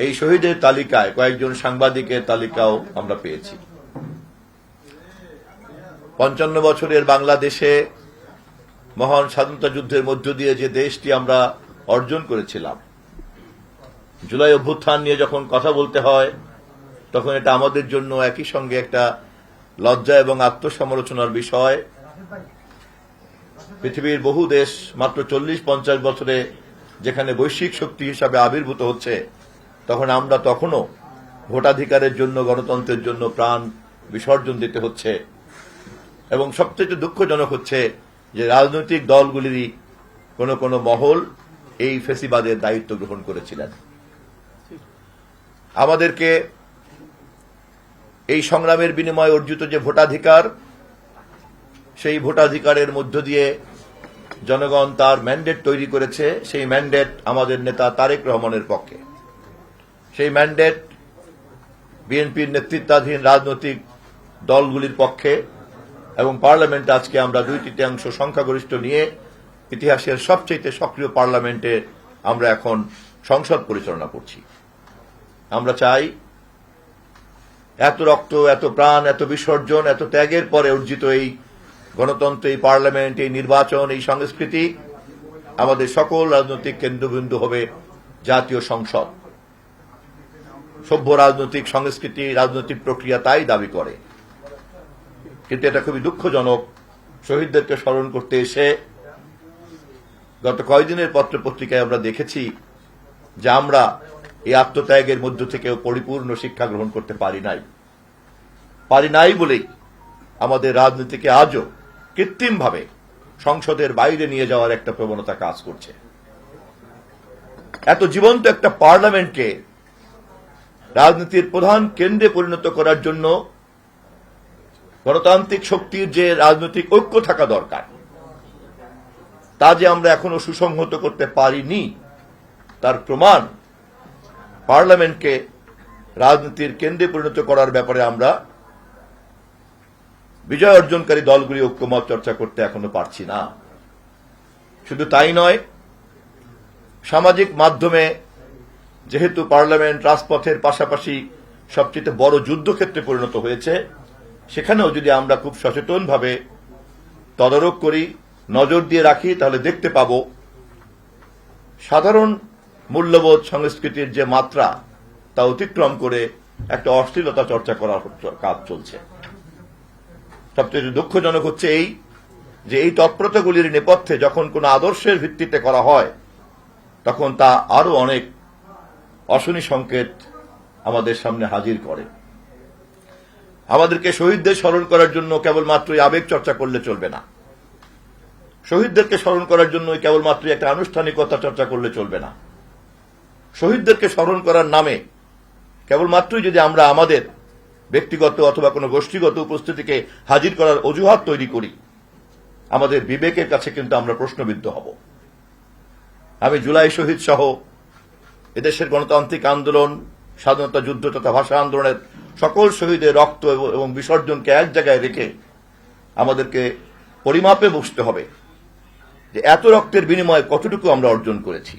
এই শহীদের তালিকায় কয়েকজন সাংবাদিকের তালিকাও আমরা পেয়েছি। ৫৫ বছরের বাংলাদেশে মহান স্বাধীনতা যুদ্ধের মধ্য দিয়ে যে দেশটি আমরা অর্জন করেছিলাম, জুলাই অভ্যুত্থান নিয়ে যখন কথা বলতে হয় তখন এটা আমাদের জন্য একই সঙ্গে একটা লজ্জা এবং আত্মসমালোচনার বিষয়। পৃথিবীর বহু দেশ মাত্র ৪০-৫০ বছরে যেখানে বৈশ্বিক শক্তি হিসাবে আবির্ভূত হচ্ছে, তখন আমরা তখনও ভোটাধিকারের জন্য, গণতন্ত্রের জন্য প্রাণ বিসর্জন দিতে হচ্ছে। এবং সবচেয়ে দুঃখজনক হচ্ছে যে রাজনৈতিক দলগুলিরই কোন কোন মহল এই ফেসিবাদের দায়িত্ব গ্রহণ করেছিলেন। আমাদেরকে এই সংগ্রামের বিনিময়ে অর্জিত যে ভোটাধিকার, সেই ভোটাধিকারের মধ্য দিয়ে জনগণ তার ম্যান্ডেট তৈরি করেছে। সেই ম্যান্ডেট আমাদের নেতা তারেক রহমানের পক্ষে, সেই ম্যান্ডেট বিএনপির নেতৃত্বাধীন রাজনৈতিক দলগুলির পক্ষে, এবং পার্লামেন্টে আজকে আমরা 2/3 সংখ্যাগরিষ্ঠ নিয়ে ইতিহাসের সবচেয়ে সক্রিয় পার্লামেন্টে আমরা এখন সংসদ পরিচালনা করছি। আমরা চাই এত রক্ত, এত প্রাণ, এত বিসর্জন, এত ত্যাগের পরে অর্জিত এই গণতন্ত্র, এই পার্লামেন্ট, এই নির্বাচন, এই সংস্কৃতি, আমাদের সকল রাজনৈতিক কেন্দ্রবিন্দু হবে জাতীয় সংসদ। সভ্য রাজনৈতিক সংস্কৃতি, রাজনৈতিক প্রক্রিয়া তাই দাবি করে। কিন্তু এটা খুবই দুঃখজনক, শহীদদেরকে স্মরণ করতে এসে গত কয়েকদিনের পত্রপত্রিকায় আমরা দেখেছি যে আমরা এই আত্মত্যাগের মধ্য থেকেও পরিপূর্ণ শিক্ষা গ্রহণ করতে পারি নাই বলেই আমাদের রাজনীতিকে আজও কৃত্রিমভাবে সংসদের বাইরে নিয়ে যাওয়ার একটা প্রবণতা কাজ করছে। এত জীবন্ত একটা পার্লামেন্টকে রাজনীতির প্রধান কেন্দ্রে পরিণত করার জন্য গণতান্ত্রিক শক্তির যে রাজনৈতিক ঐক্য থাকা দরকার, তা যে আমরা এখনো সুসংহত করতে পারিনি, তার প্রমাণ পার্লামেন্টকে রাজনীতির কেন্দ্রে পরিণত করার ব্যাপারে আমরা বিজয় অর্জনকারী দলগুলি ঐক্যমত চর্চা করতে এখনো পারছি না। শুধু তাই নয়, সামাজিক মাধ্যমে যেহেতু পার্লামেন্ট রাজপথের পাশাপাশি সবচেয়ে বড় যুদ্ধক্ষেত্রে পরিণত হয়েছে, সেখানেও যদি আমরা খুব সচেতনভাবে তদারক করি, নজর দিয়ে রাখি, তাহলে দেখতে পাব সাধারণ মূল্যবোধ সংস্কৃতির যে মাত্রা, তা অতিক্রম করে একটা অশ্লীলতা চর্চা করার কাজ চলছে। সবচেয়ে দুঃখজনক হচ্ছে এই তৎপরতাগুলির নেপথ্যে যখন কোন আদর্শের ভিত্তিতে করা হয়, তখন তা আরো অনেক অশনি সংকেত আমাদের সামনে হাজির করে। আমাদেরকে শহীদদের স্মরণ করার জন্য কেবলমাত্রই আবেগ চর্চা করলে চলবে না। শহীদদেরকে স্মরণ করার জন্য কেবলমাত্রই একটা আনুষ্ঠানিকতা চর্চা করলে চলবে না। শহীদদেরকে স্মরণ করার নামে কেবলমাত্রই যদি আমরা আমাদের ব্যক্তিগত অথবা কোনো গোষ্ঠীগত উপস্থিতিকে হাজির করার অজুহাত তৈরি করি, আমাদের বিবেকের কাছে কিন্তু আমরা প্রশ্নবিদ্ধ হব। আমি জুলাই শহীদ সহ এদেশের গণতান্ত্রিক আন্দোলন, স্বাধীনতা যুদ্ধ তথা ভাষা আন্দোলনের সকল শহীদের রক্ত এবং বিসর্জনকে এক জায়গায় রেখে আমাদেরকে পরিমাপে বসতে হবে যে এত রক্তের বিনিময়ে কতটুকু আমরা অর্জন করেছি।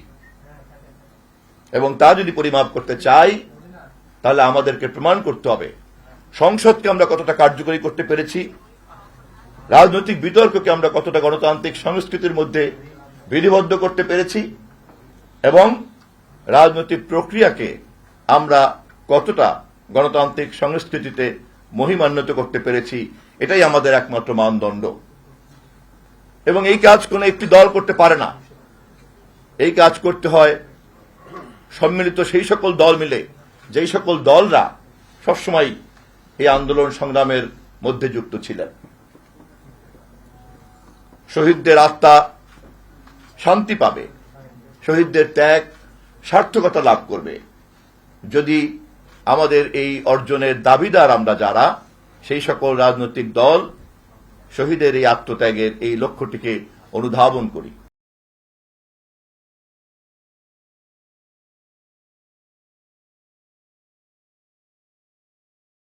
এবং তা যদি পরিমাপ করতে চাই, তাহলে আমাদেরকে প্রমাণ করতে হবে সংসদকে আমরা কতটা কার্যকরী করতে পেরেছি, রাজনৈতিক বিতর্ককে আমরা কতটা গণতান্ত্রিক সংস্কৃতির মধ্যে বিধিবদ্ধ করতে পেরেছি, এবং রাজনৈতিক প্রক্রিয়াকে আমরা কতটা গণতান্ত্রিক সংস্কৃতিতে মহিমান্বিত করতে পেরেছি। এটাই আমাদের একমাত্র মানদণ্ড। এবং এই কাজ কোন একটি দল করতে পারে না। এই কাজ করতে হয় সম্মিলিত সেই সকল দল মিলে, যেই সকল দলরা সবসময় এই আন্দোলন সংগ্রামের মধ্যে যুক্ত ছিলেন। শহীদদের আত্মা শান্তি পাবে, শহীদদের ত্যাগ সার্থকতা লাভ করবে যদি আমাদের এই অর্জনের দাবিদার আমরা যারা, সেই সকল রাজনৈতিক দল শহীদের এই আত্মত্যাগের এই লক্ষ্যটিকে অনুধাবন করি।